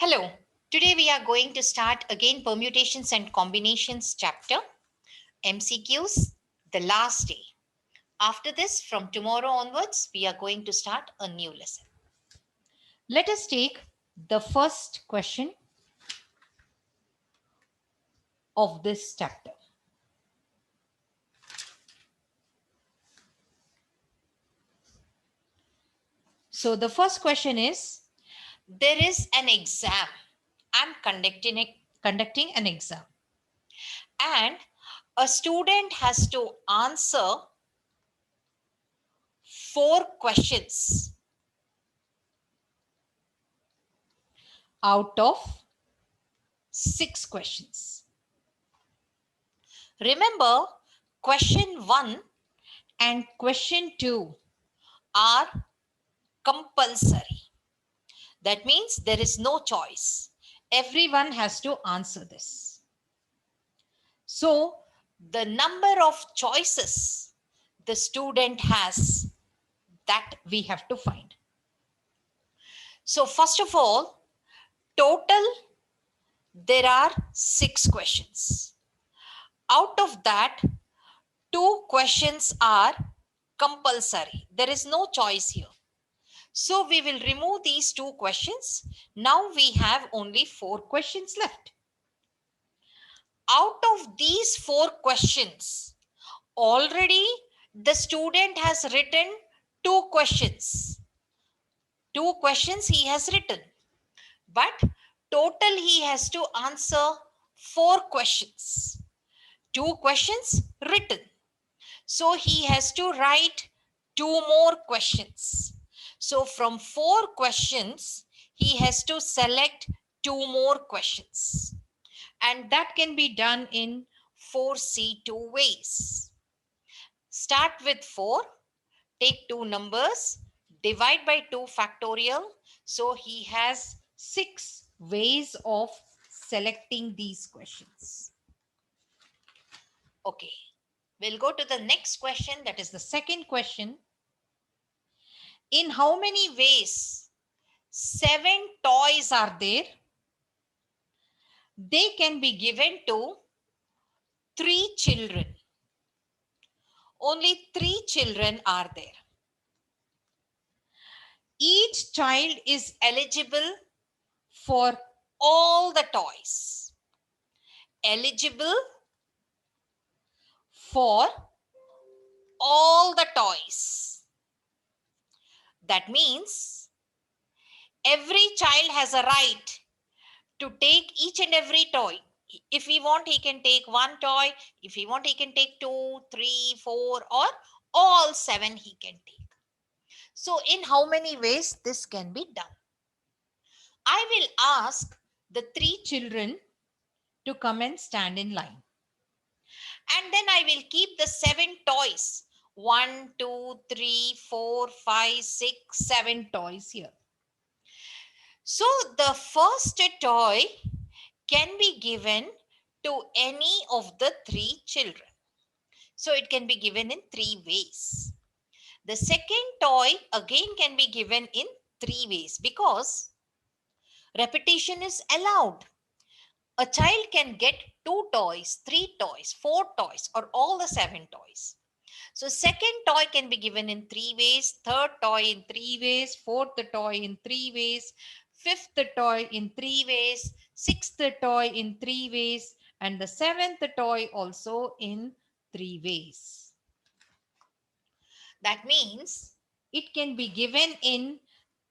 Hello, today we are going to start again permutations and combinations chapter, MCQs, the last day. After this, from tomorrow onwards, we are going to start a new lesson. Let us take the first question of this chapter. So the first question is, there is an exam. I'm conducting an exam. And a student has to answer 4 questions out of 6 questions. Remember, question 1 and question 2 are compulsory. That means there is no choice. Everyone has to answer this. So, the number of choices the student has, that we have to find. So, first of all, total there are 6 questions. Out of that, 2 questions are compulsory. There is no choice here. So we will remove these 2 questions. Now we have only 4 questions left. Out of these 4 questions, already the student has written 2 questions. 2 questions he has written. But total he has to answer 4 questions. 2 questions written. So he has to write 2 more questions. So from 4 questions, he has to select 2 more questions. And that can be done in 4C2 ways. Start with 4, take 2 numbers, divide by 2 factorial. So he has 6 ways of selecting these questions. Okay. We'll go to the next question, that is the second question. In how many ways 7 toys are there? They can be given to 3 children. Only 3 children are there. Each child is eligible for all the toys. Eligible for all the toys. That means every child has a right to take each and every toy. If he want, he can take 1 toy. If he want, he can take 2, 3, 4, or all 7 he can take. So in how many ways this can be done? I will ask the 3 children to come and stand in line. And then I will keep the 7 toys. 1, 2, 3, 4, 5, 6, 7 toys here. So the first toy can be given to any of the 3 children. So it can be given in 3 ways. The second toy again can be given in 3 ways because repetition is allowed. A child can get 2 toys, 3 toys, 4 toys, or all the 7 toys. So second toy can be given in 3 ways, third toy in 3 ways, fourth toy in 3 ways, fifth toy in 3 ways, sixth toy in 3 ways, and the 7th toy also in 3 ways. That means it can be given in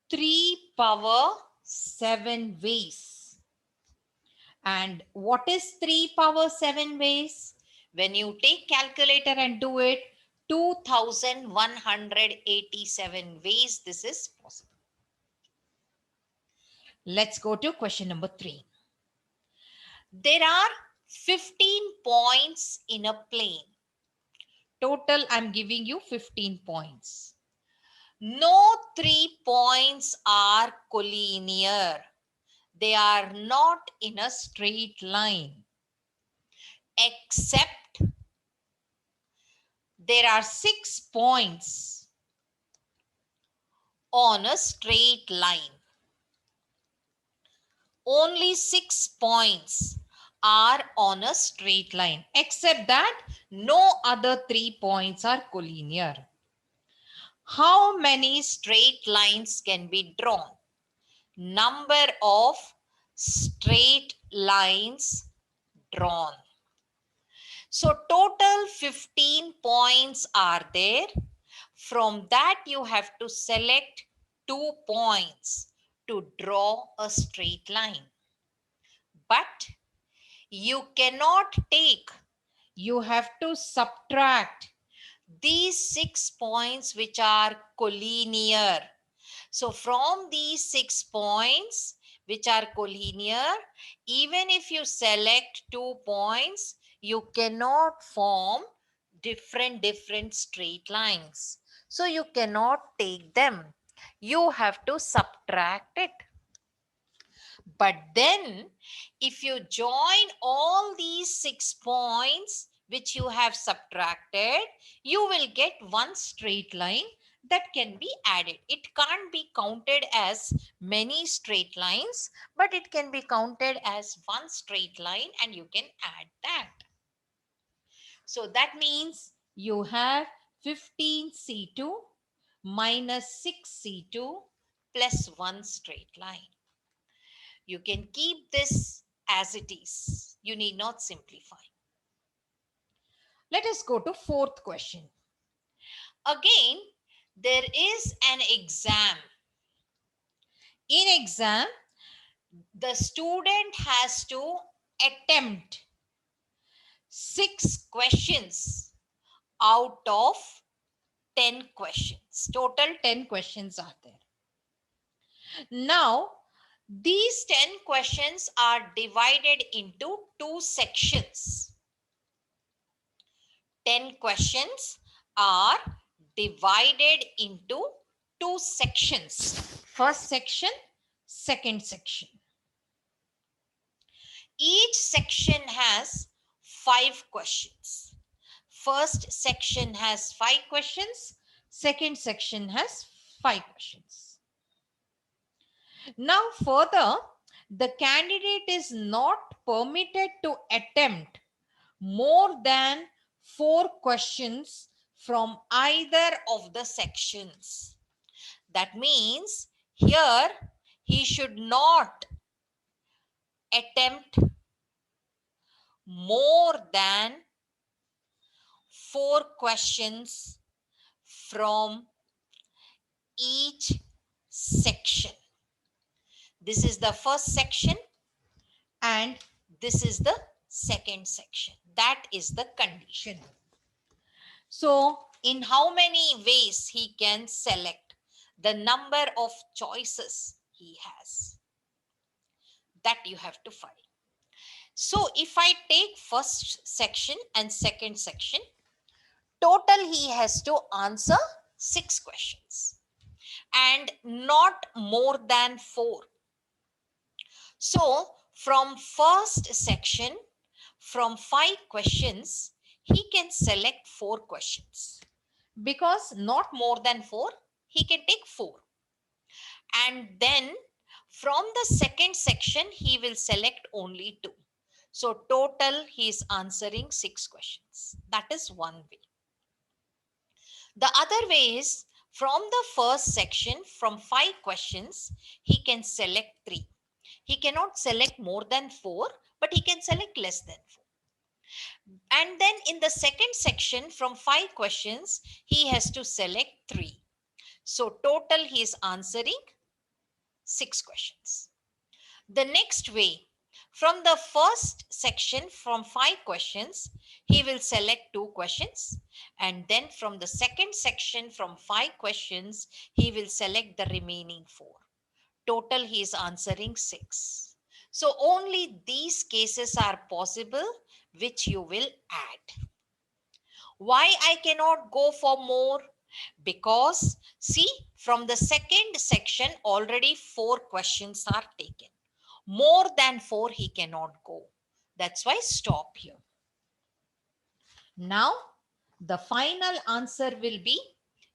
3 power 7 ways. And what is 3 power 7 ways? When you take calculator and do it, 2187 ways this is possible. Let's go to question number 3. There are 15 points in a plane. Total, I'm giving you 15 points. No 3 points are collinear. They are not in a straight line. Except there are 6 points on a straight line. only 6 points are on a straight line, except that no other 3 points are collinear. How many straight lines can be drawn? Number of straight lines drawn. So total 15 points are there. From that you have to select 2 points to draw a straight line. But you cannot take, you have to subtract these 6 points which are collinear. So from these 6 points which are collinear, even if you select 2 points, you cannot form different straight lines. So you cannot take them. You have to subtract it. But then if you join all these 6 points which you have subtracted, you will get one straight line that can be added. It can't be counted as many straight lines, but it can be counted as one straight line and you can add that. So that means you have 15C2 minus 6C2 plus one straight line. You can keep this as it is. You need not simplify. Let us go to fourth question. Again, there is an exam. In exam, the student has to attempt 6 questions out of 10 questions. Total 10 questions are there. Now, these 10 questions are divided into 2 sections. 10 questions are divided into 2 sections. First section, second section. Each section has 5 questions. First section has 5 questions. Second section has 5 questions. Now further, the candidate is not permitted to attempt more than 4 questions from either of the sections. That means here he should not attempt more than 4 questions from each section. This is the first section and this is the second section. That is the condition. So in how many ways he can select, the number of choices he has, that you have to find. So if I take first section and second section, total he has to answer 6 questions and not more than 4. So from first section, from 5 questions, he can select 4 questions. Because not more than 4, he can take 4. And then from the second section, he will select only 2. So total he is answering 6 questions. That is one way. The other way is from the first section, from 5 questions, he can select 3. He cannot select more than 4, but he can select less than 4. And then in the second section, from 5 questions, he has to select 3. So total he is answering 6 questions. The next way, from the first section, from 5 questions, he will select 2 questions. And then from the second section, from 5 questions, he will select the remaining 4. Total he is answering 6. So only these cases are possible which you will add. Why I cannot go for more? Because see, from the second section already 4 questions are taken. More than 4 he cannot go. That's why stop here. Now the final answer will be,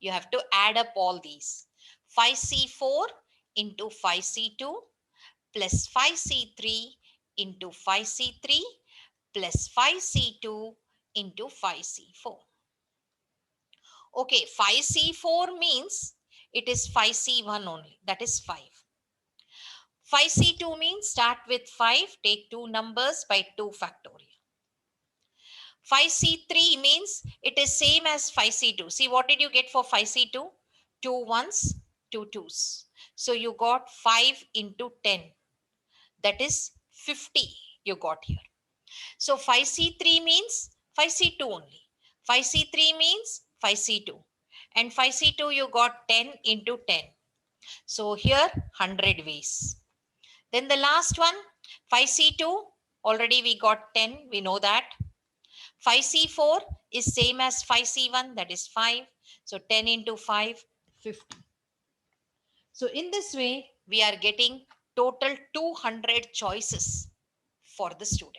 you have to add up all these. 5C4 into 5C2 plus 5C3 into 5C3 plus 5C2 into 5C4. Okay, 5C4 means it is 5C1 only, that is 5. 5C2 means start with 5, take two numbers by 2 factorial. 5C3 means it is same as 5C2. See, what did you get for 5C2? 2 ones, 2 twos. So you got 5 into 10. That is 50 you got here. So 5C3 means 5C2 only. 5C3 means 5C2. And 5C2 you got 10 into 10. So here 100 ways. Then the last one, 5C2, already we got 10, we know that. 5C4 is same as 5C1, that is 5. So 10 into 5, 50. So in this way, we are getting total 200 choices for the student.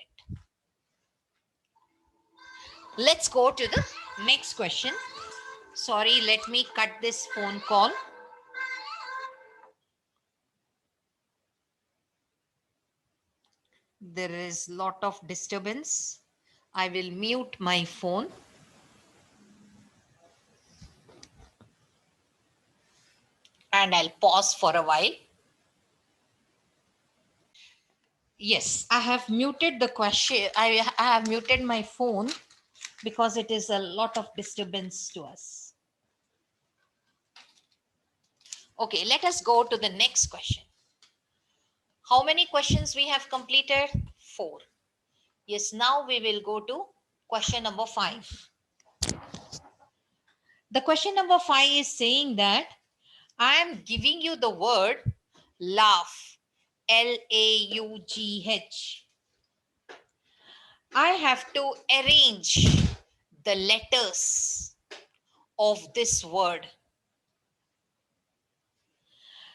Let's go to the next question. Sorry, let me cut this phone call. There is lot of disturbance. I will mute my phone. And I'll pause for a while. Yes, I have muted the question. I have muted my phone because it is a lot of disturbance to us. Okay, let us go to the next question. How many questions we have completed? 4. Yes, now we will go to question number 5. The question number 5 is saying that I am giving you the word laugh, L-A-U-G-H. I have to arrange the letters of this word.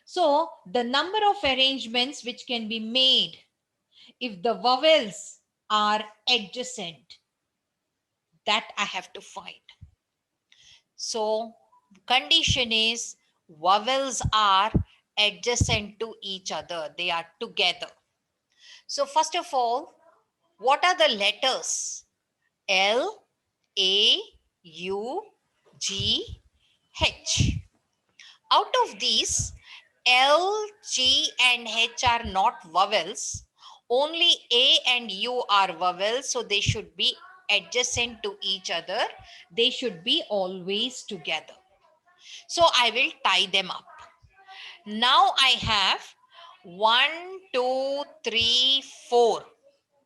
So the number of arrangements which can be made if the vowels are adjacent, that I have to find. So condition is vowels are adjacent to each other. They are together. So first of all, what are the letters? L, A, U, G, H. Out of these, L, G and H are not vowels. Only A and U are vowels, so they should be adjacent to each other. They should be always together. So I will tie them up. Now I have 1, 2, 3, 4.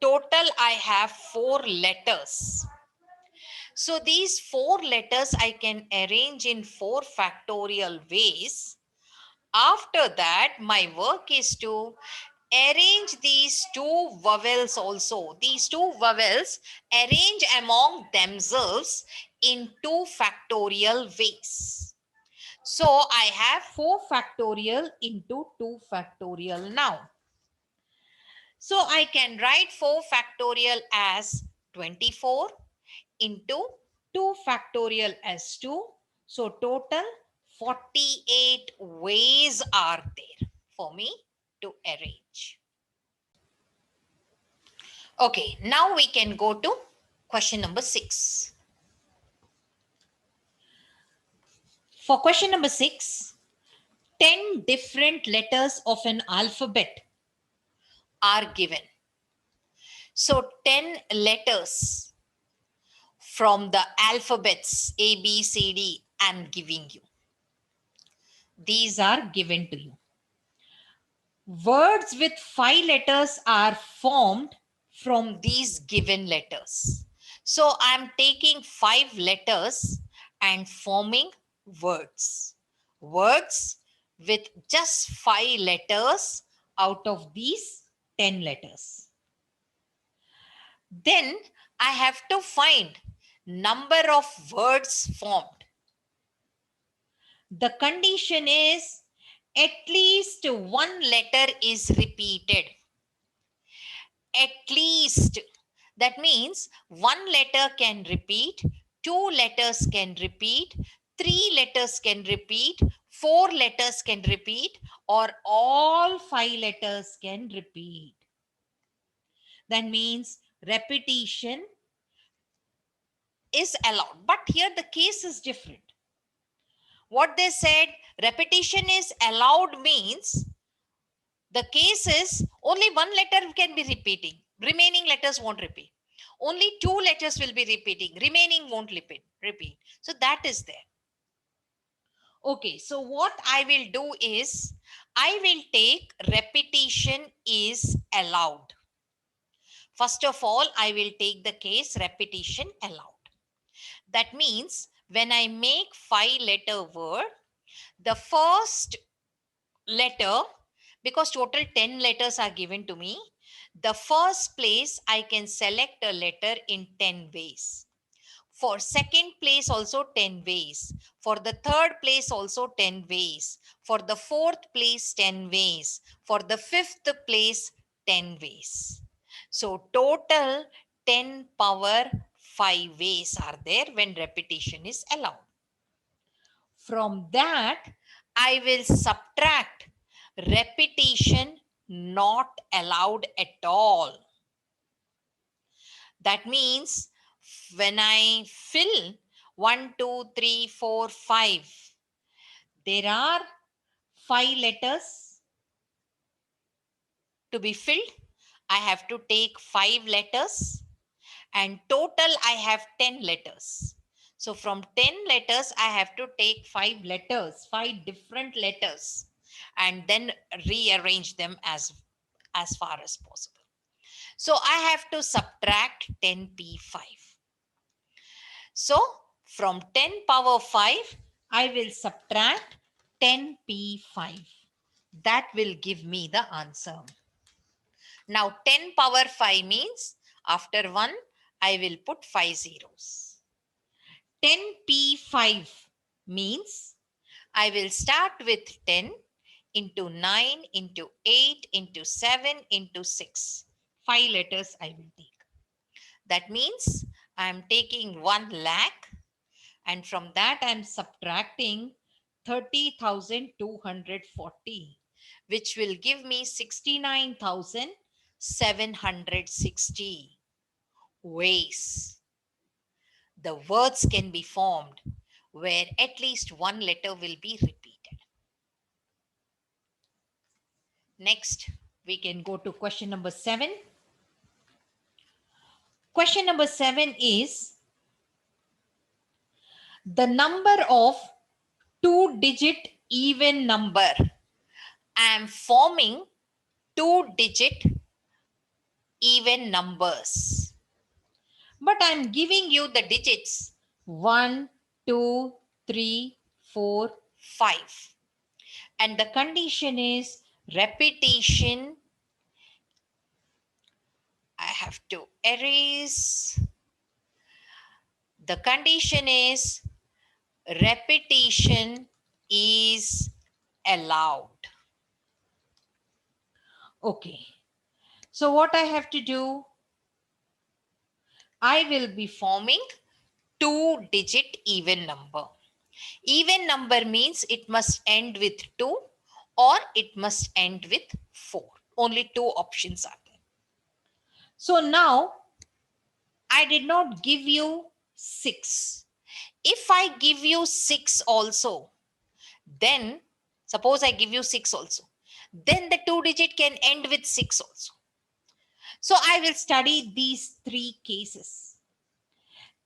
Total I have 4 letters. So these 4 letters I can arrange in 4 factorial ways. After that, my work is to arrange these 2 vowels also. These 2 vowels arrange among themselves in 2 factorial ways. So I have 4 factorial into 2 factorial now. So I can write 4 factorial as 24 into 2 factorial as 2. So total 48 ways are there for me to arrange. Okay, now we can go to question number 6. For question number 6, 10 different letters of an alphabet are given. So 10 letters from the alphabets A, B, C, D I'm giving you. These are given to you. Words with 5 letters are formed from these given letters. So I'm taking 5 letters and forming words. Words with just 5 letters out of these 10 letters. Then I have to find number of words formed. The condition is at least 1 letter is repeated. At least. That means 1 letter can repeat, 2 letters can repeat, 3 letters can repeat, 4 letters can repeat or all 5 letters can repeat. That means repetition is allowed. But here the case is different. What they said, repetition is allowed means the case is only one letter can be repeating. Remaining letters won't repeat. Only 2 letters will be repeating. Remaining won't repeat. So that is there. Okay, so what I will do is, I will take repetition is allowed. First of all, I will take the case repetition allowed. That means when I make 5-letter word, the first letter, because total 10 letters are given to me, the first place I can select a letter in 10 ways. For second place also 10 ways. For the third place also 10 ways. For the fourth place 10 ways. For the fifth place 10 ways. So total 10 power 5 ways are there when repetition is allowed. From that, I will subtract repetition not allowed at all. That means when I fill 1, 2, 3, 4, 5, there are 5 letters to be filled. I have to take 5 letters and total I have 10 letters. So from 10 letters, I have to take 5 letters, 5 different letters, and then rearrange them as far as possible. So I have to subtract 10p5. So from 10 power 5, I will subtract 10p5. That will give me the answer. Now 10 power 5 means after 1, I will put 5 zeros. 10p5 means I will start with 10 into 9 into 8 into 7 into 6. 5 letters I will take. That means I am taking 1 lakh, and from that I am subtracting 30,240, which will give me 69,760 ways the words can be formed where at least one letter will be repeated. Next, we can go to question number 7. Question number 7 is the number of 2-digit even number. I am forming 2-digit even numbers, but I am giving you the digits 1, 2, 3, 4, 5, and the condition is repetition. I have to erase. The condition is repetition is allowed. Okay. So what I have to do? I will be forming 2-digit even number. Even number means it must end with 2 or it must end with 4. Only 2 options are there. So now I did not give you 6. If I give you 6 also, then suppose I give you 6 also, then the 2-digit can end with 6 also. So I will study these 3 cases.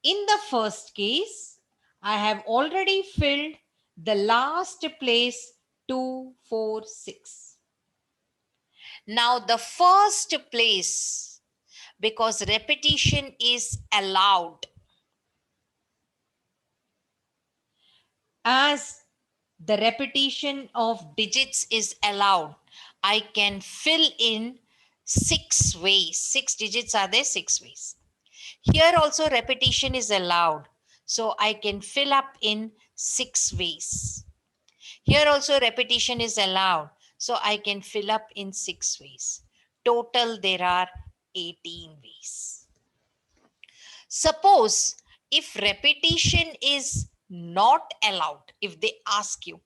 In the first case, I have already filled the last place 2, 4, 6. Now the first place, because repetition is allowed, as the repetition of digits is allowed, I can fill in 6 ways. 6 digits are there, 6 ways. Here also repetition is allowed, so I can fill up in 6 ways. Here also repetition is allowed, so I can fill up in 6 ways. Total there are 18 ways. Suppose if repetition is not allowed, if they ask you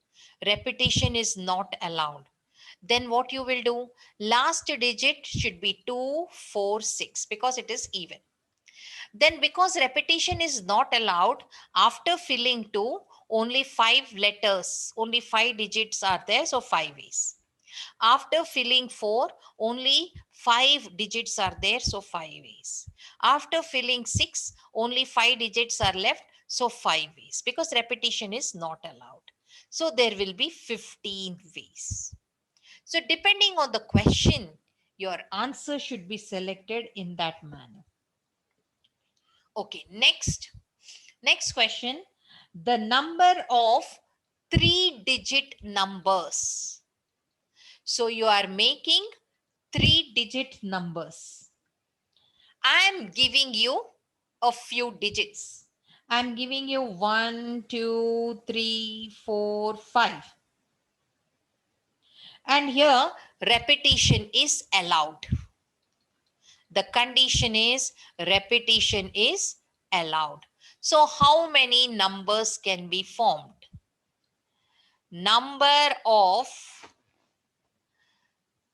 repetition is not allowed. Then what you will do? Last digit should be 2, 4, 6 because it is even. Then because repetition is not allowed, after filling 2, only 5 letters, only 5 digits are there, so 5 ways. After filling 4, only 5 digits are there, so 5 ways. After filling 6, only 5 digits are left, so 5 ways because repetition is not allowed. So there will be 15 ways. So depending on the question, your answer should be selected in that manner. Okay, next question. The number of 3-digit numbers. So you are making 3-digit numbers. I am giving you a few digits. I am giving you 1, 2, 3, 4, 5. And here repetition is allowed. The condition is repetition is allowed. So how many numbers can be formed? Number of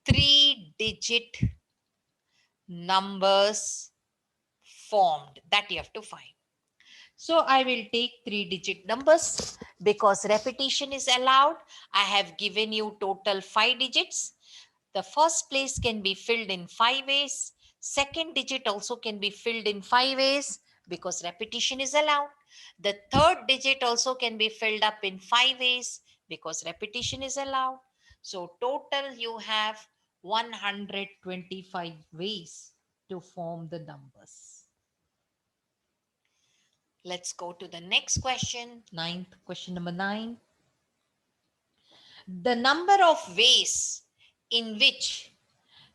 3-digit numbers formed, that you have to find. So I will take 3-digit numbers because repetition is allowed. I have given you total 5 digits. The first place can be filled in 5 ways. Second digit also can be filled in 5 ways because repetition is allowed. The third digit also can be filled up in 5 ways because repetition is allowed. So total you have 125 ways to form the numbers. Let's go to the next question. Question number 9. The number of ways in which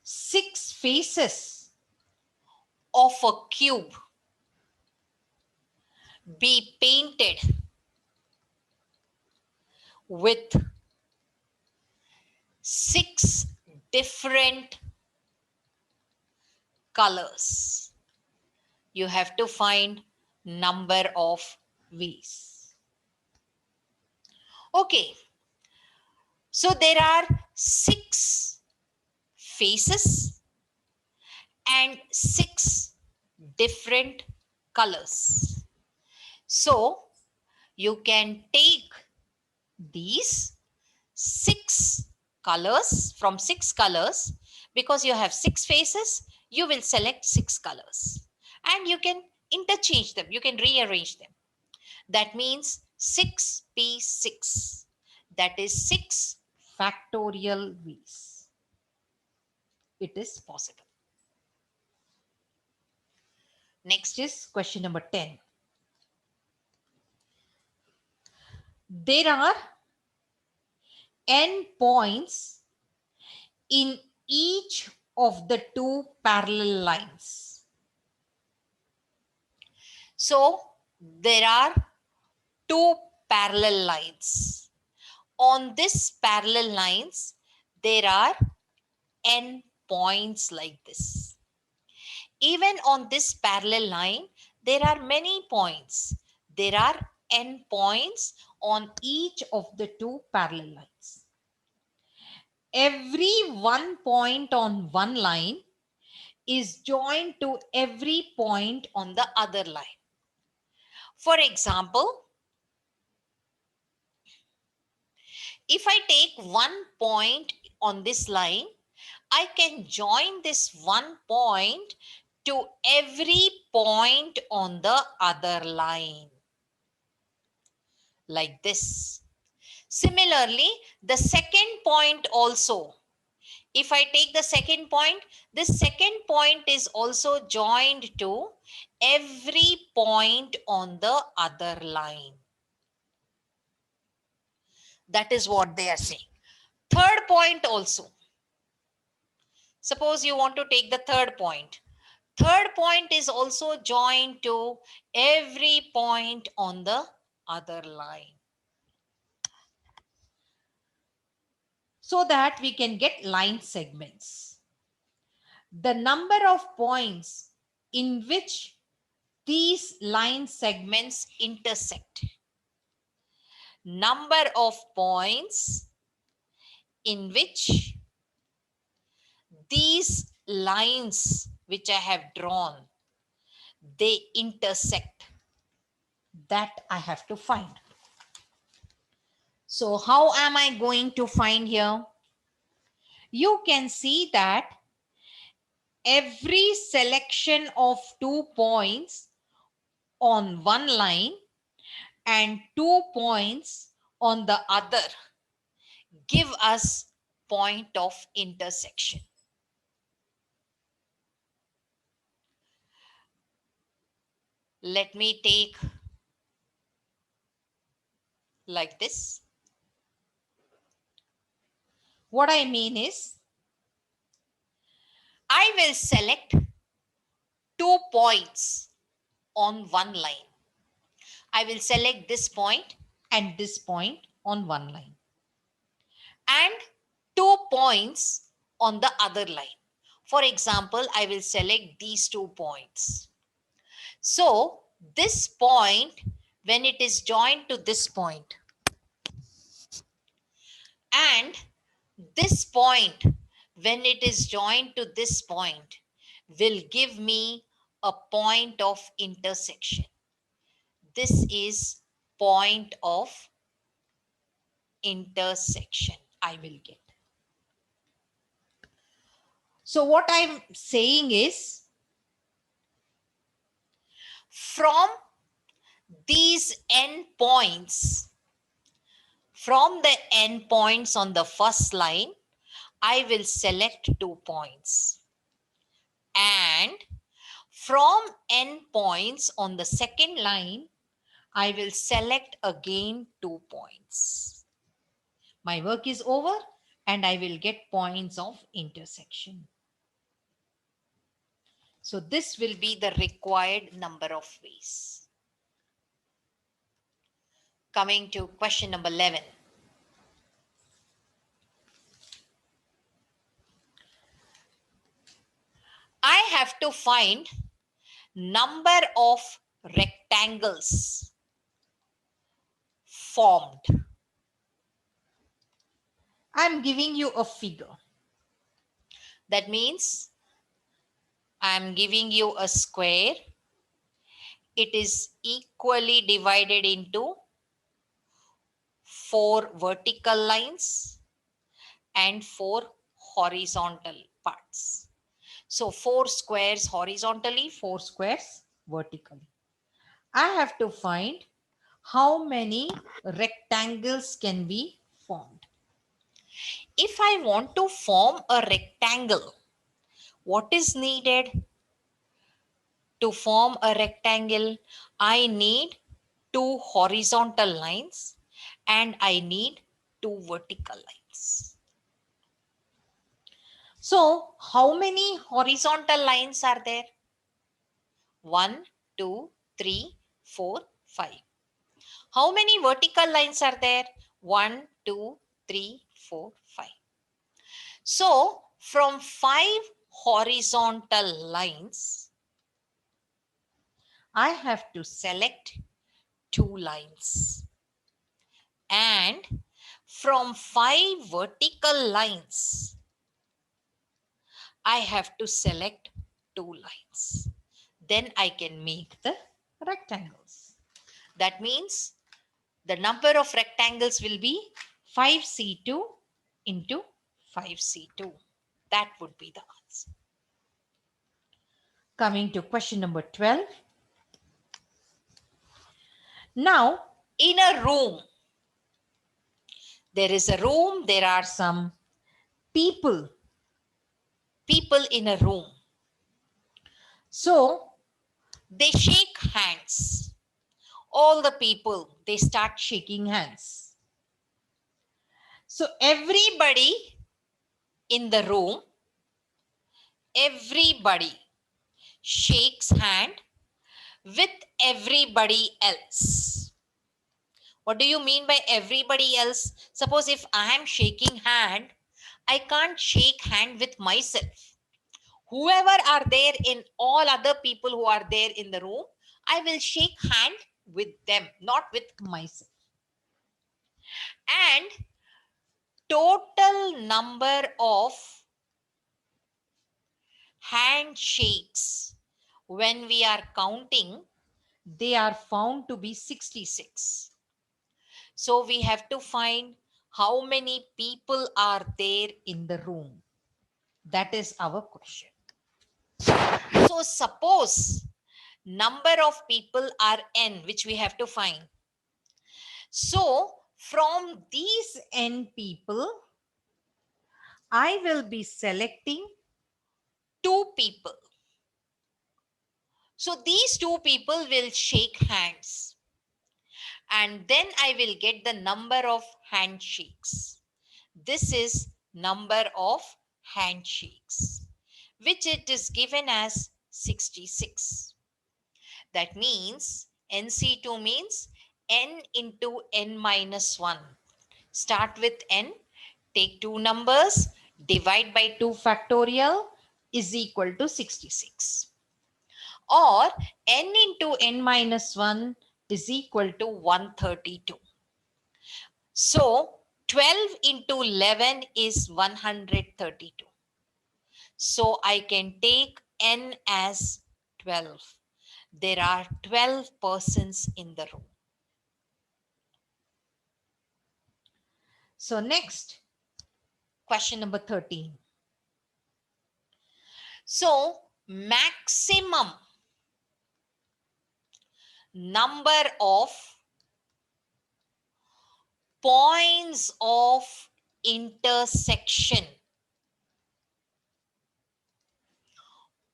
6 faces of a cube be painted with 6 different colors. You have to find number of ways. Okay. So there are 6 faces and 6 different colors. So you can take these 6 colors from 6 colors because you have 6 faces, you will select 6 colors and you can interchange them, you can rearrange them. That means 6p6. That is 6 factorial ways. It is possible. Next is question number 10. There are n points in each of the 2 parallel lines. So there are 2 parallel lines. On this parallel lines, there are n points like this. Even on this parallel line, there are many points. There are n points on each of the 2 parallel lines. Every 1 point on one line is joined to every point on the other line. For example, if I take 1 point on this line, I can join this 1 point to every point on the other line. Like this. Similarly, the second point also. If I take the second point, this second point is also joined to every point on the other line. That is what they are saying. Third point also. Suppose you want to take the third point. Third point is also joined to every point on the other line. So that we can get line segments. The number of points in which these line segments intersect. number of points in which these lines which I have drawn, they intersect. That I have to find. So how am I going to find here? You can see that every selection of 2 points on one line and 2 points on the other give us point of intersection. Let me take like this. What I mean is, I will select 2 points on one line. I will select this point and this point on one line, and 2 points on the other line. For example, I will select these 2 points. So this point, when it is joined to this point, and this point, when it is joined to this point, will give me a point of intersection. This is point of intersection I will get. So what I'm saying is, from these endpoints, from the endpoints on the first line, I will select 2 points. And from endpoints on the second line, I will select again 2 points. My work is over and I will get points of intersection. So this will be the required number of ways. Coming to question number 11. I have to find number of rectangles formed. I'm giving you a figure. That means I'm giving you a square. It is equally divided into 4 vertical lines and 4 horizontal parts. So 4 squares horizontally, 4 squares vertically. I have to find how many rectangles can be formed. If I want to form a rectangle, what is needed? To form a rectangle, I need 2 horizontal lines and I need 2 vertical lines. So, how many horizontal lines are there? 1, 2, 3, 4, 5. How many vertical lines are there? 1, 2, 3, 4, 5. So, from 5 horizontal lines, I have to select 2 lines. And from 5 vertical lines, I have to select 2 lines. Then I can make the rectangles. That means the number of rectangles will be 5C2 into 5C2. That would be the answer. Coming to question number 12. Now, in a room, there is a room, there are some people in a room. So, they shake hands. All the people, they start shaking hands. So, everybody in the room, everybody shakes hand with everybody else. What do you mean by everybody else? Suppose if I am shaking hand, I can't shake hand with myself. Whoever are there in all other people who are there in the room, I will shake hand with them, not with myself. And total number of handshakes when we are counting, they are found to be 66. So we have to find how many people are there in the room. That is our question. So suppose number of people are n, which we have to find. So from these n people, I will be selecting 2 people. So these 2 people will shake hands. And then I will get the number of handshakes. This is number of handshakes, which it is given as 66. That means NC2 means n into n minus 1. Start with n, take 2 numbers, divide by 2 factorial is equal to 66. Or n into n minus 1 is equal to 132. So 12 into 11 is 132. So I can take n as 12. There are 12 persons in the room. So next, question number 13. So maximum number of points of intersection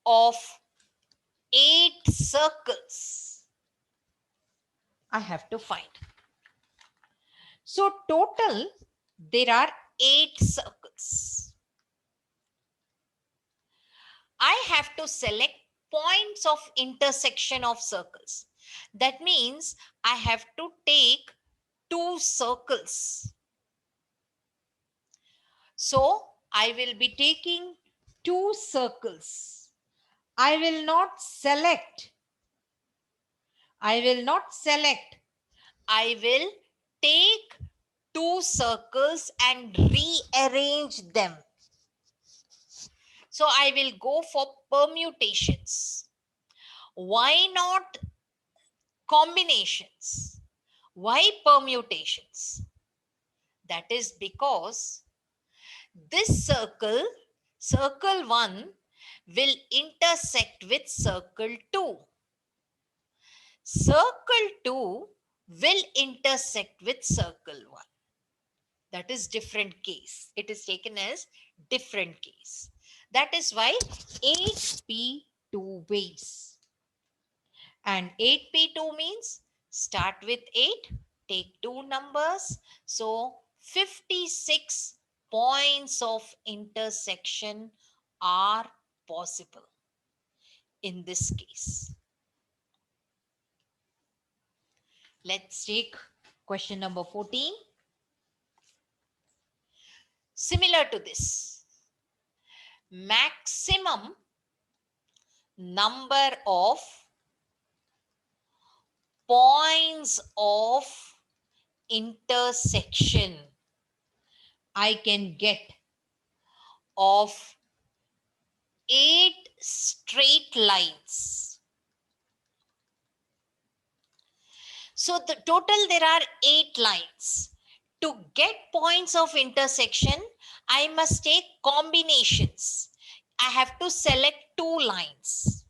of 8 circles I have to find. So total there are 8 circles. I have to select points of intersection of circles. That means I have to take 2 circles. So I will be taking 2 circles. I will not select. I will take 2 circles and rearrange them. So I will go for permutations. Why not combinations? Why permutations? That is because this circle, circle 1, will intersect with circle 2. Circle 2 will intersect with circle 1. That is different case. It is taken as different case. That is why 8p 2 ways. And 8p2 means start with 8, take 2 numbers. So 56 points of intersection are possible in this case. Let's take question number 14. Similar to this, maximum number of points of intersection I can get of 8 straight lines. So the total there are 8 lines. To get points of intersection, I must take combinations. I have to select 2 lines.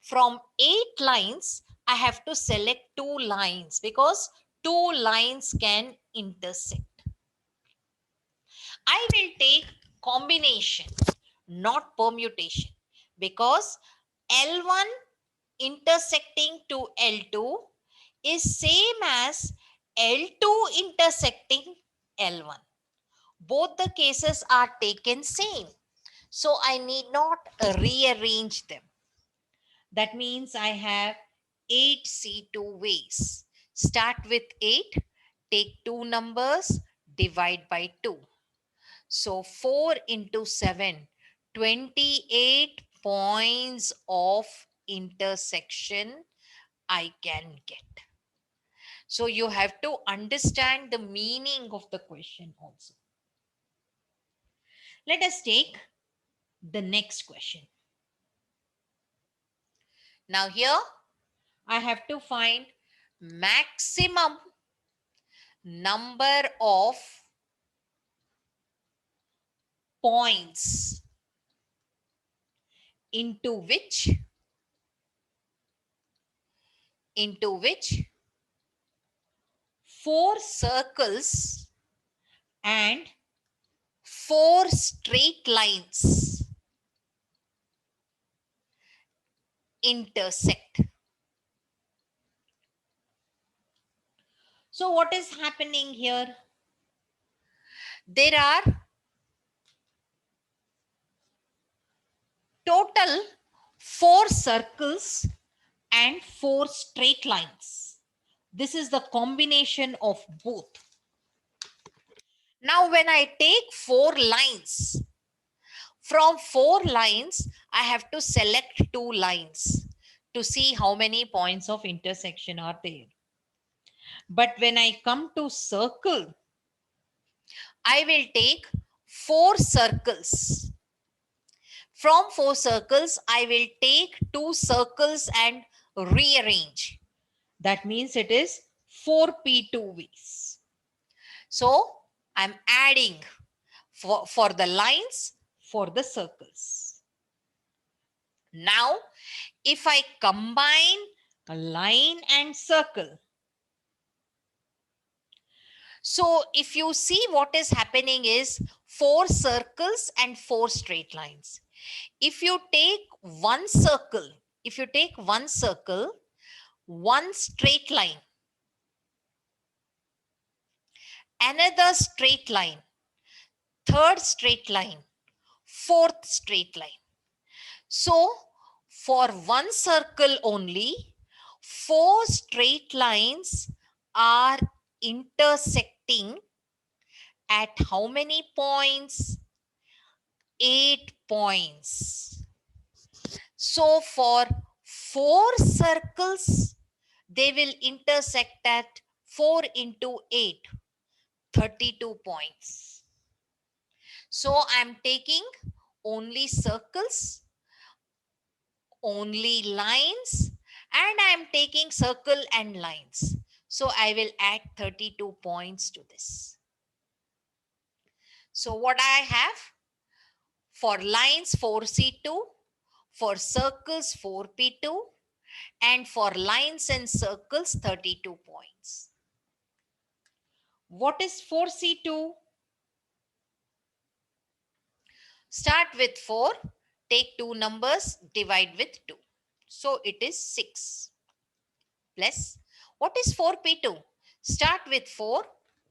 From 8 lines, I have to select 2 lines because 2 lines can intersect. I will take combination, not permutation, because L1 intersecting to L2 is same as L2 intersecting L1. Both the cases are taken same. So I need not rearrange them. That means I have 8 C2 ways. Start with 8, take 2 numbers, divide by 2. So 4 into 7, 28 points of intersection I can get. So you have to understand the meaning of the question also. Let us take the next question. Now here I have to find maximum number of points into which 4 circles and 4 straight lines intersect. So what is happening here? There are total 4 circles and 4 straight lines. This is the combination of both. Now when I take 4 lines, from 4 lines, I have to select 2 lines to see how many points of intersection are there. But when I come to circle, I will take 4 circles. From 4 circles, I will take 2 circles and rearrange. That means it is 4p2 ways. So I'm adding for the lines, for the circles. Now, if I combine a line and circle, so if you see what is happening is 4 circles and 4 straight lines. If you take one circle, one straight line, another straight line, third straight line, fourth straight line. So for one circle only, 4 straight lines are intersecting at how many points? 8 points. So for 4 circles, they will intersect at 4 into 8, 32 points. So I'm taking only circles, only lines, and I'm taking circle and lines. So I will add 32 points to this. So what I have? For lines 4c2, for circles 4p2, and for lines and circles 32 points. What is 4c2? Start with 4, take 2 numbers, divide with 2. So it is 6. Plus, what is 4p2? Start with 4,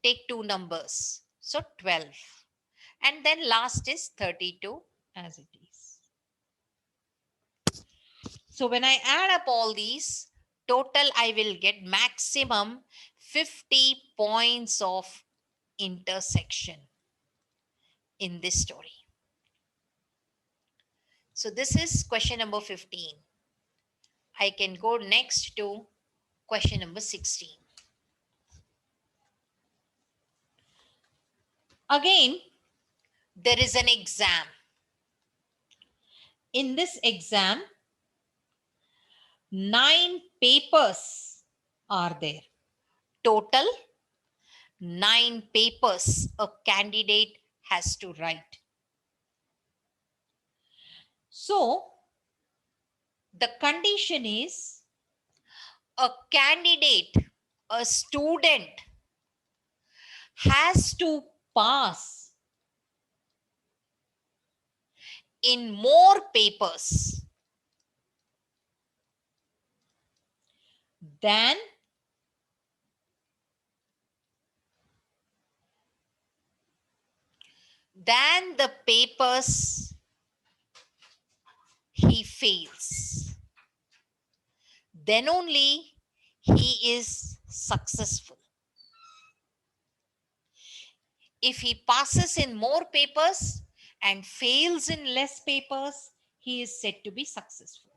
take 2 numbers. So 12. And then last is 32 as it is. So when I add up all these, total I will get maximum 50 points of intersection in this story. So this is question number 15. I can go next to question number 16. Again, there is an exam. In this exam, 9 papers are there. Total 9 papers a candidate has to write. So, the condition is a candidate, a student has to pass in more papers than the papers he fails. Then only he is successful. If he passes in more papers and fails in less papers, he is said to be successful.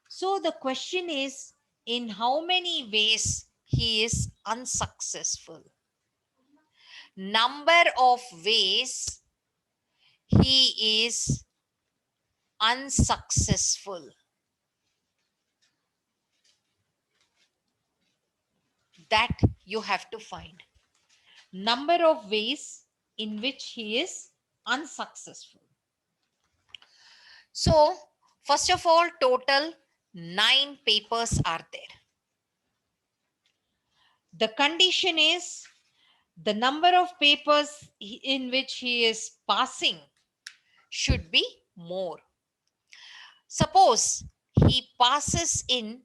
So the question is, in how many ways he is unsuccessful. Number of ways he is unsuccessful. That you have to find. Number of ways in which he is unsuccessful. So, first of all, total 9 papers are there. The condition is the number of papers in which he is passing should be more. Suppose he passes in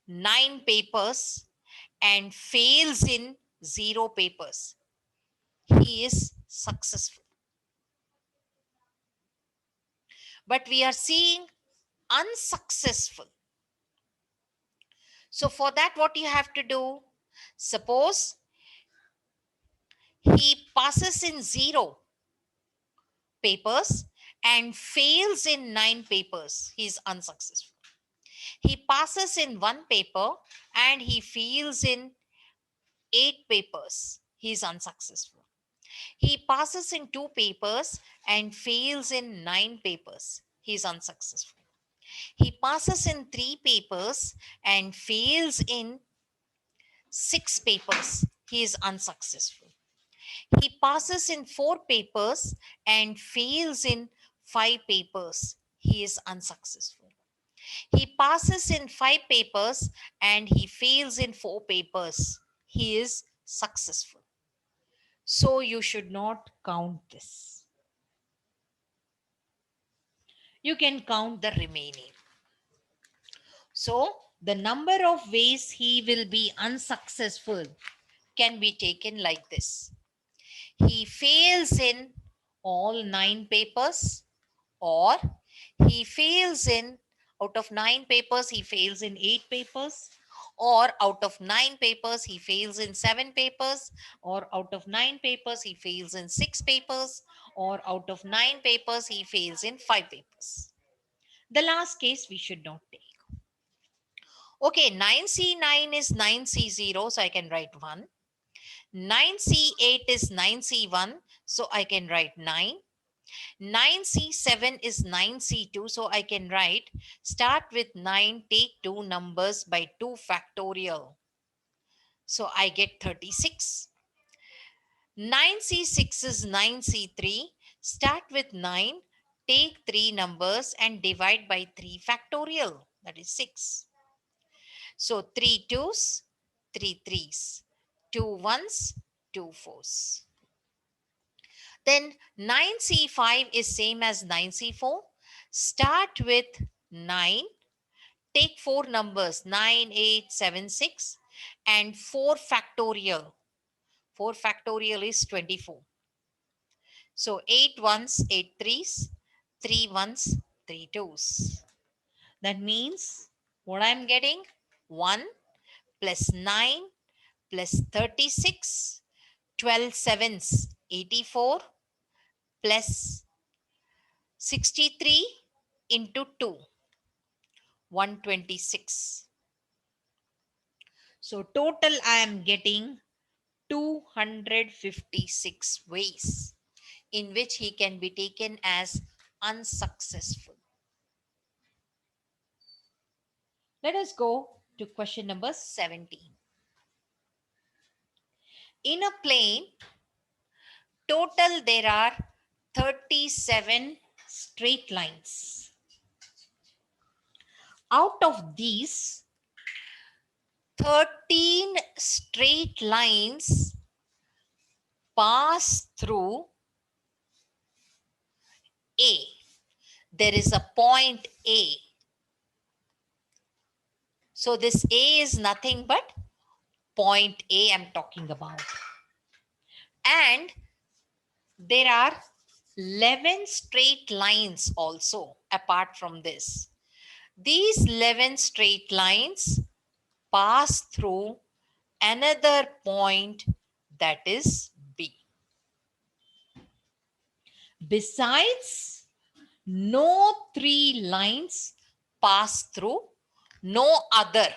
9 papers and fails in 0 papers. He is successful. But we are seeing unsuccessful. So for that, what you have to do? Suppose he passes in 0 papers and fails in 9 papers. He is unsuccessful. He passes in 1 paper and he fails in 8 papers. He is unsuccessful. He passes in 2 papers and fails in 9 papers. He is unsuccessful. He passes in 3 papers and fails in 6 papers. He is unsuccessful. He passes in 4 papers and fails in 5 papers. He is unsuccessful. He passes in 5 papers and he fails in 4 papers. He is successful. So you should not count this. You can count the remaining. So the number of ways he will be unsuccessful can be taken like this. He fails in all 9 papers, or he fails in, out of 9 papers, he fails in 8 papers, or out of 9 papers, he fails in 7 papers, or out of 9 papers, he fails in 6 papers, or out of 9 papers, he fails in 5 papers. The last case we should not take. Okay, 9C9 is 9C0, so I can write 1. 9C8 is 9C1, so I can write 9. 9C7 is 9C2, so I can write, start with 9, take 2 numbers by 2 factorial. So I get 36. 9C6 is 9C3, start with 9, take 3 numbers and divide by 3 factorial, that is 6. So 3 2s, 3 3s, 2 1s, 2 4s. Then 9C5 is same as 9C4. Start with 9. Take 4 numbers 9, 8, 7, 6 and 4 factorial. 4 factorial is 24. So 8 1s, 8 3s, 3 1s, 3 2s. That means what I'm getting? 1 plus 9 plus 36, 12 7s, 84 plus 63 into 2, 126. So total I am getting 256 ways in which he can be taken as unsuccessful. Let us go to question number 17. In a plane, total there are 37 straight lines. Out of these, 13 straight lines pass through A. There is a point A. So this A is nothing but point A I'm talking about. And there are 11 straight lines also apart from this. These 11 straight lines pass through another point, that is B. Besides, no 3 lines pass through no other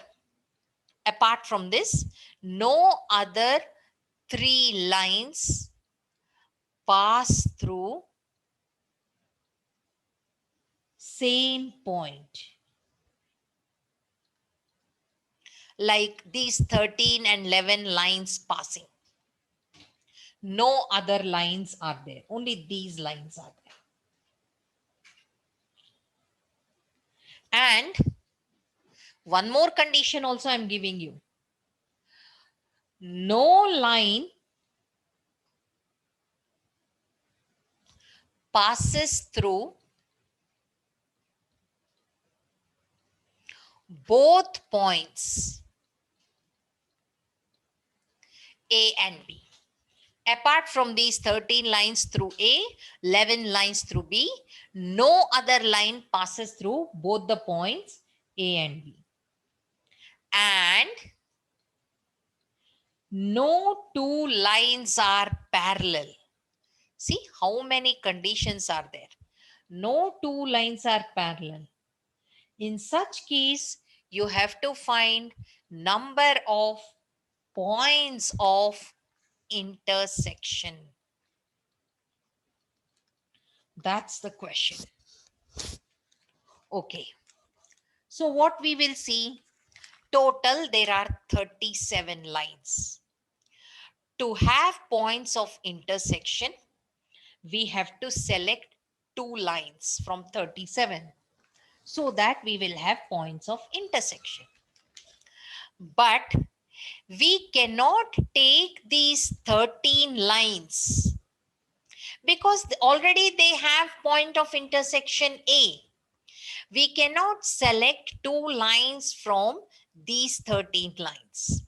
Apart from this, no other three lines pass through same point. Like these 13 and 11 lines passing. No other lines are there. Only these lines are there. And one more condition also I'm giving you. No line passes through both points A and B. Apart from these 13 lines through A, 11 lines through B, no other line passes through both the points A and B. And no two lines are parallel. See how many conditions are there. No two lines are parallel. In such case, you have to find number of points of intersection. That's the question. Okay. So what we will see, total there are 37 lines. To have points of intersection, we have to select two lines from 37 so that we will have points of intersection. But we cannot take these 13 lines because already they have point of intersection A. We cannot select two lines from these 13 lines.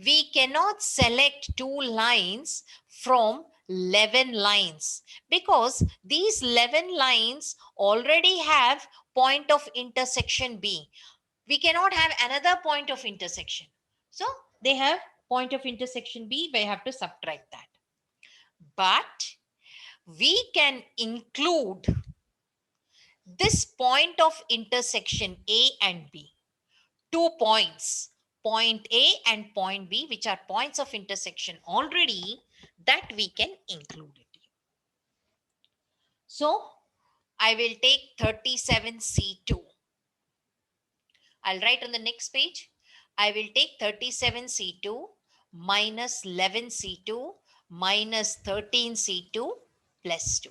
We cannot select two lines from 11 lines because these 11 lines already have point of intersection B. We cannot have another point of intersection. So they have point of intersection B, we have to subtract that. But we can include this point of intersection A and B. 2 points, point A and point B, which are points of intersection already, that we can include it. So I will take 37C2. I'll write on the next page. I will take 37C2 minus 11C2 minus 13C2 plus 2.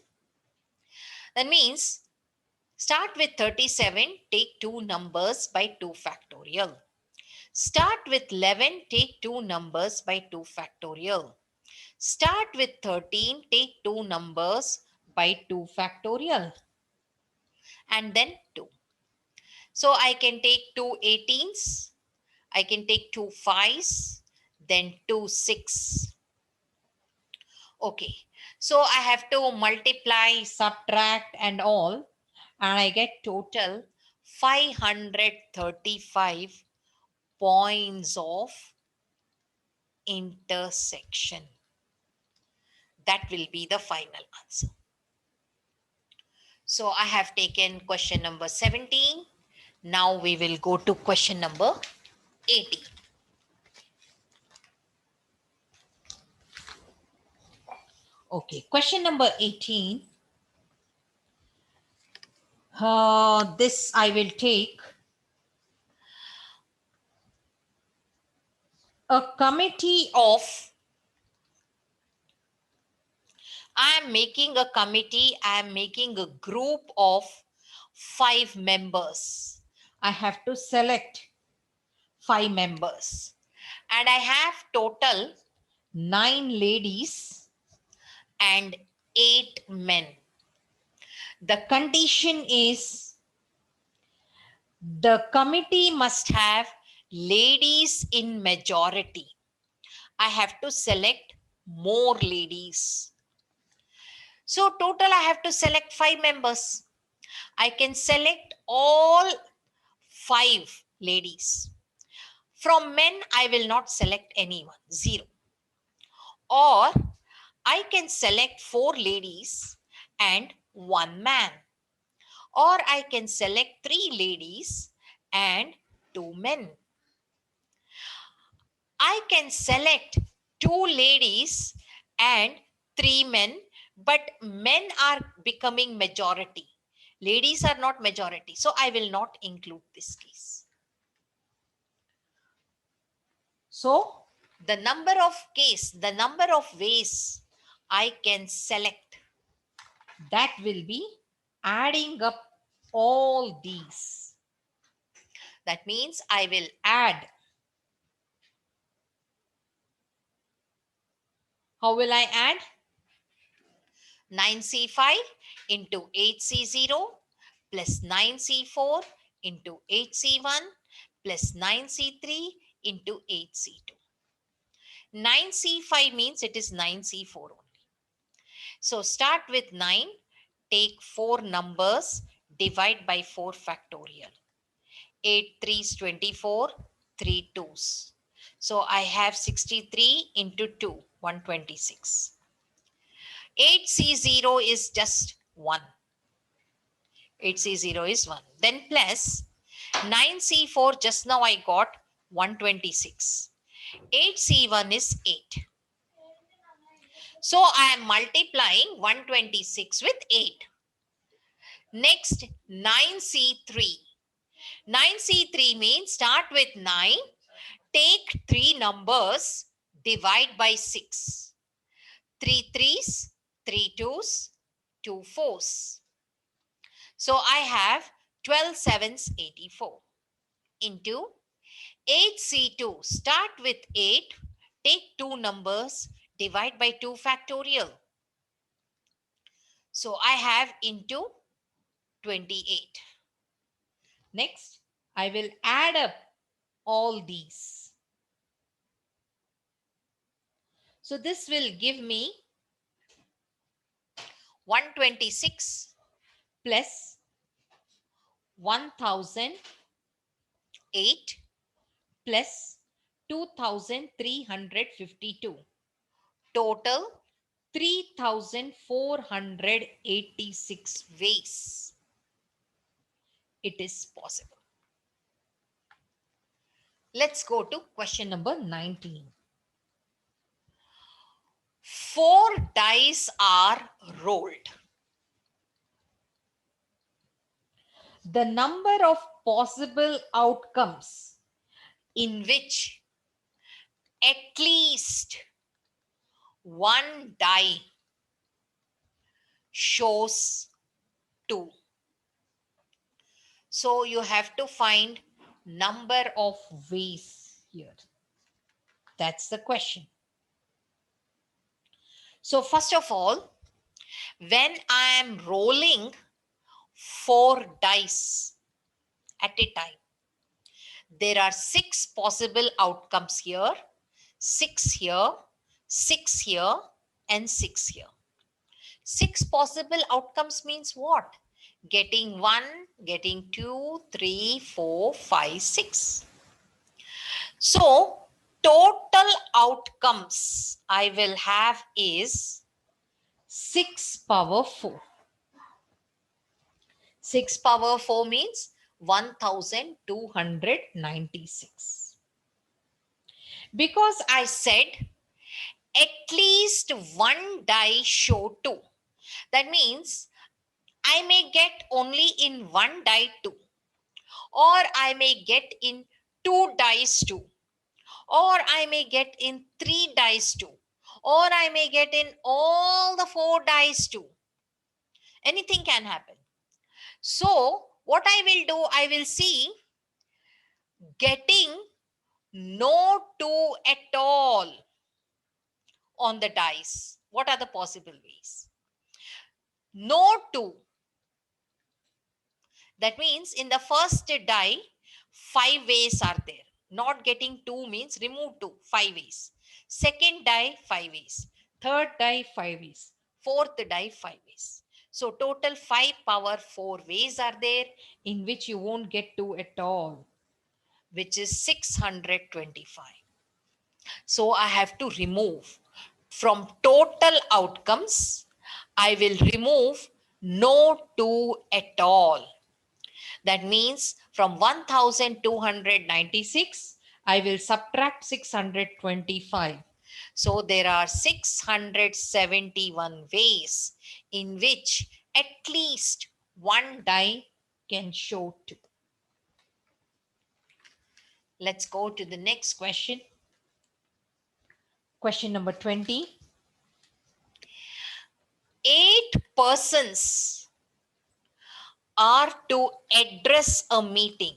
That means start with 37, take two numbers by 2 factorial. Start with 11, take two numbers by 2 factorial. Start with 13, take two numbers by 2 factorial. And then 2. So I can take two 18s, I can take two 5s, then two 6. Okay, so I have to multiply, subtract and all, and I get total 535 points of intersection. That will be the final answer. So I have taken question number 17. Now we will go to question number 18. Okay, question number 18. This I will take a committee of, I am making a committee, I am making a group of 5 members. I have to select 5 members. And I have total 9 ladies and 8 men. The condition is the committee must have ladies in majority. I have to select more ladies. So total I have to select 5 members. I can select all 5 ladies. From men, I will not select anyone, 0. Or I can select 4 ladies and 1 man. Or I can select 3 ladies and 2 men. I can select 2 ladies and 3 men, but men are becoming majority. Ladies are not majority. So I will not include this case. So the number of ways I can select, that will be adding up all these. That means I will add. How will I add? 9C5 into 8C0 plus 9C4 into 8C1 plus 9C3 into 8C2. 9C5 means it is 9C4 only. So start with 9, take 4 numbers, divide by 4 factorial. 8 3s 24, 3 2s. So I have 63 into 2, 126. 8C0 is just 1. 8C0 is 1. Then plus 9C4, just now I got 126. 8C1 is 8. So I am multiplying 126 with 8. Next, 9C3. 9C3 means start with 9, take 3 numbers, divide by 6. 3 3s, 3 2s, 2 4s. So I have 12 7s, 84 into 8C2. Start with 8, take 2 numbers, divide by 2 factorial. So I have into 28. Next, I will add up all these. So this will give me 126 plus 1008 plus 2352. Total 3486 ways it is possible. Let's go to question number 19. 4 dice are rolled. The number of possible outcomes in which at least one die shows 2. So you have to find number of ways here. That's the question. So first of all, when I am rolling 4 dice at a time, there are 6 possible outcomes here, 6 here, 6 here, and 6 here. 6 possible outcomes means what? Getting 1, getting 2, 3, 4, 5, 6. So total outcomes I will have is 6 power 4. 6 power 4 means 1296. Because I said at least one die show 2. That means I may get only in one die 2, or I may get in 2 dice 2, or I may get in 3 dice 2, or I may get in all the 4 dice 2. Anything can happen. So what I will do, I will see getting no 2 at all on the dice. What are the possible ways? No 2. That means in the first die, 5 ways are there. Not getting 2 means remove 2, 5 ways. Second die, 5 ways. Third die, 5 ways. Fourth die, 5 ways. So total 5 power 4 ways are there in which you won't get 2 at all, which is 625. So I have to remove. From total outcomes, I will remove no 2 at all. That means from 1296, I will subtract 625. So there are 671 ways in which at least one die can show 2. Let's go to the next question. Question number 20. 8 persons are to address a meeting.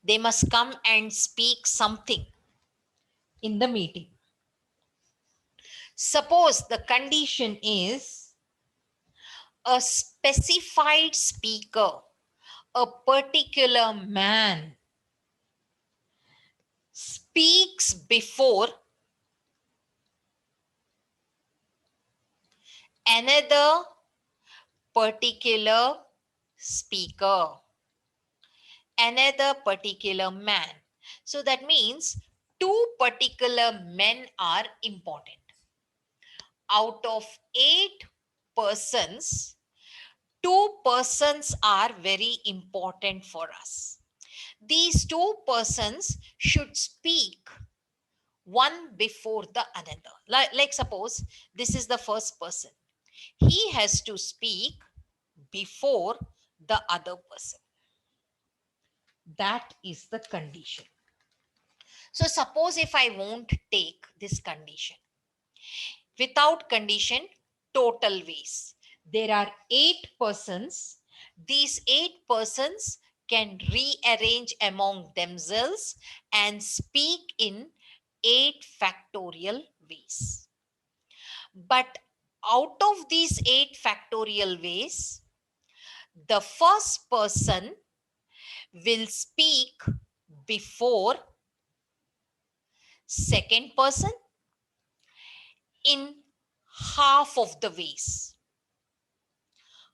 They must come and speak something in the meeting. Suppose the condition is a specified speaker, a particular man, speaks before another particular speaker, another particular man. So that means 2 particular men are important. Out of 8 persons, 2 persons are very important for us. These 2 persons should speak one before the another. Like suppose this is the first person. He has to speak before the other person. That is the condition. So suppose if I won't take this condition, without condition, total ways. There are 8 persons. These 8 persons can rearrange among themselves and speak in 8 factorial ways. But out of these 8 factorial ways, the first person will speak before second person in half of the ways.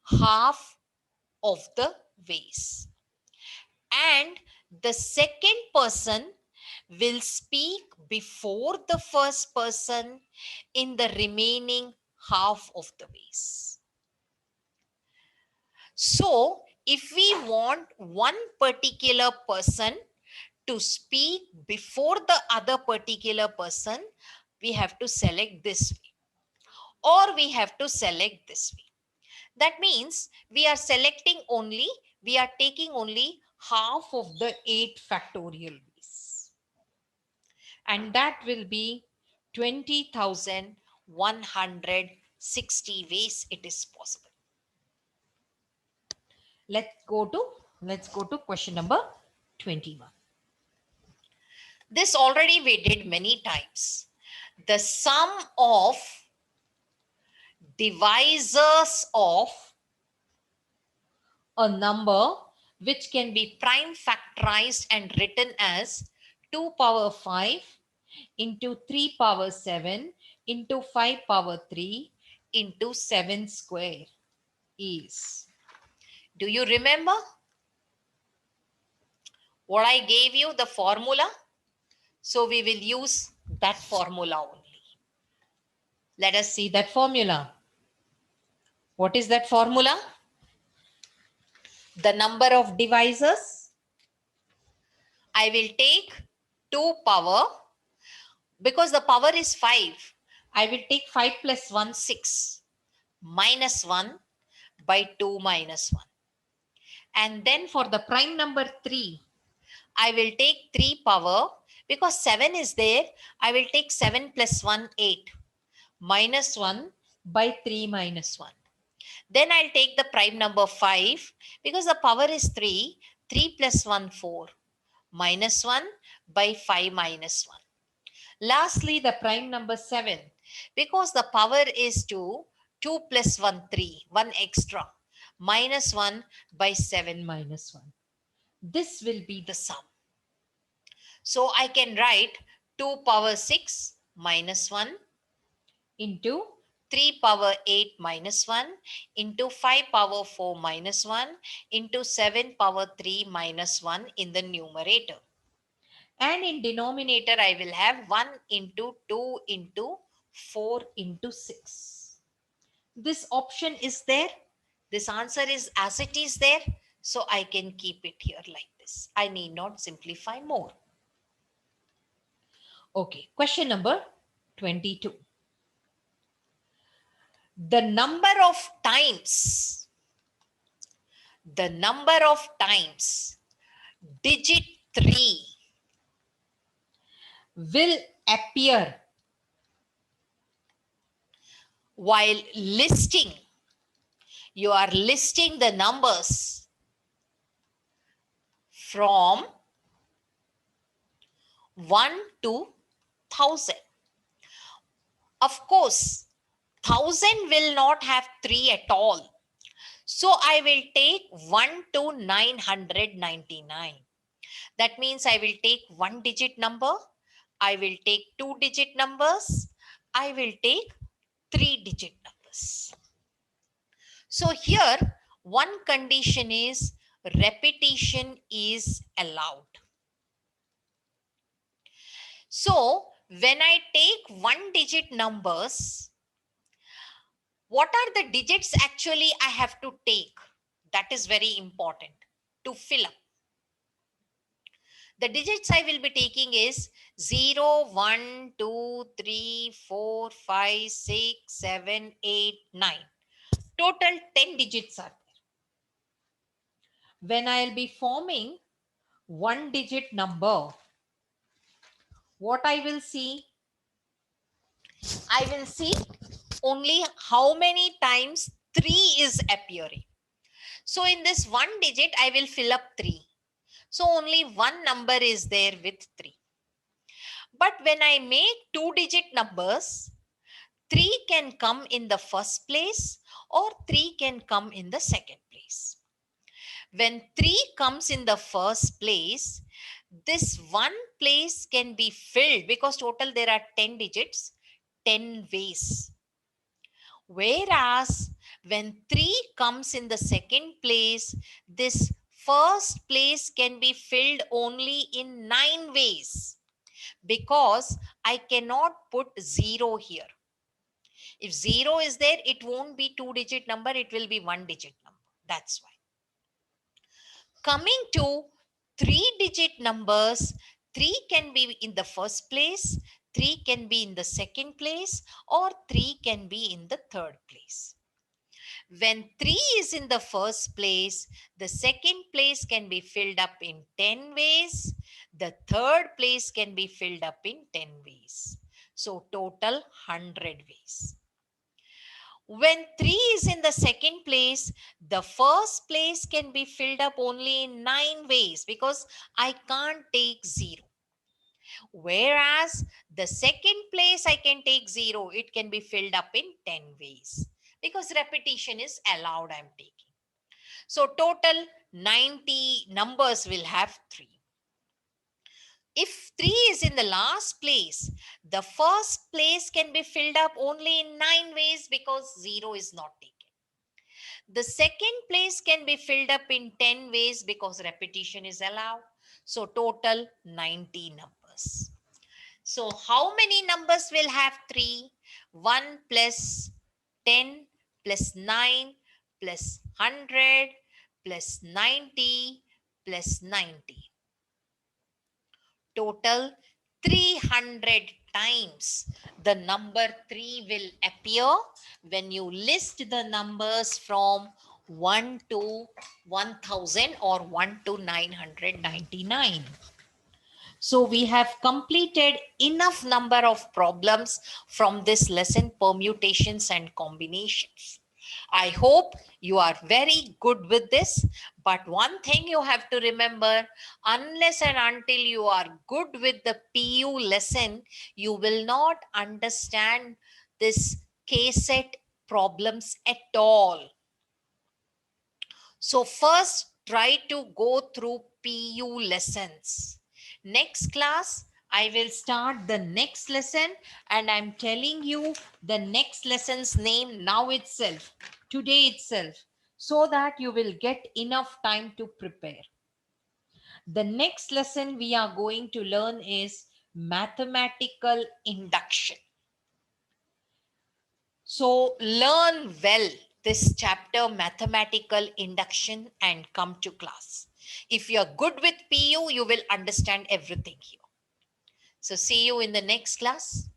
Half of the ways. And the second person will speak before the first person in the remaining half of the ways. So, if we want one particular person to speak before the other particular person, we have to select this way, or we have to select this way. That means we are taking only half of the 8 factorial ways. And that will be 20,160 ways it is possible. Let's go to question number 21. This already we did many times. The sum of divisors of a number which can be prime factorized and written as 2 power 5 into 3 power 7 into 5 power 3 into 7 square is. Do you remember what I gave you, the formula? So we will use that formula only. Let us see that formula. What is that formula? The number of divisors. I will take 2 power, because the power is 5. I will take 5 plus 1, 6, minus 1 by 2 minus 1. And then for the prime number 3, I will take 3 power, because 7 is there. I will take 7 plus 1, 8, minus 1 by 3 minus 1. Then I'll take the prime number 5, because the power is 3. 3 plus 1, 4, minus 1 by 5 minus 1. Lastly, the prime number 7, because the power is 2. 2 plus 1, 3, 1 extra, minus 1 by 7 minus 1. This will be the sum. So I can write 2 power 6 minus 1 into 3 power 8 minus 1 into 5 power 4 minus 1 into 7 power 3 minus 1 in the numerator. And in denominator, I will have 1 into 2 into 4 into 6. This option is there. This answer is as it is there. So I can keep it here like this. I need not simplify more. Okay, question number 22. The number of times, digit 3 will appear while listing. You are listing the numbers from 1 to 1000. Of course, 1000 will not have 3 at all. So I will take 1 to 999. That means I will take 1 digit number, I will take 2 digit numbers, I will take 3 digit numbers. So here one condition is repetition is allowed. So when I take 1 digit numbers, what are the digits actually I have to take? That is very important to fill up. The digits I will be taking is 0, 1, 2, 3, 4, 5, 6, 7, 8, 9. Total 10 digits are there. When I'll be forming 1 digit number, what I will see? I will see only how many times 3 is appearing. So in this 1 digit, I will fill up 3. So only one number is there with 3. But when I make 2 digit numbers, 3 can come in the first place or 3 can come in the second place. When 3 comes in the first place, this one place can be filled because total there are 10 digits, 10 ways. Whereas when 3 comes in the second place, this first place can be filled only in 9 ways because I cannot put 0 here. If 0 is there, it won't be 2 digit number, it will be 1 digit number. That's why. Coming to 3 digit numbers, 3 can be in the first place, 3 can be in the second place, or 3 can be in the third place. When 3 is in the first place, the second place can be filled up in 10 ways. The third place can be filled up in 10 ways. So total 100 ways. When 3 is in the second place, the first place can be filled up only in 9 ways because I can't take 0. Whereas the second place I can take 0, it can be filled up in 10 ways because repetition is allowed I'm taking. So total 90 numbers will have 3. If 3 is in the last place, the first place can be filled up only in 9 ways because 0 is not taken. The second place can be filled up in 10 ways because repetition is allowed. So total 90 numbers. So how many numbers will have 3? 1 plus 10 plus 9 plus 100 plus 90 plus 90. Total 300 times the number 3 will appear when you list the numbers from 1 to 1000 or 1 to 999. So we have completed enough number of problems from this lesson, permutations and combinations. I hope you are very good with this. But one thing you have to remember, unless and until you are good with the PU lesson, you will not understand this K-set problems at all. So first try to go through PU lessons. Next class, I will start the next lesson and I'm telling you the next lesson's name now itself, today itself, so that you will get enough time to prepare. The next lesson we are going to learn is mathematical induction. So learn well this chapter, mathematical induction, and come to class. If you're good with PU, you will understand everything here. So see you in the next class.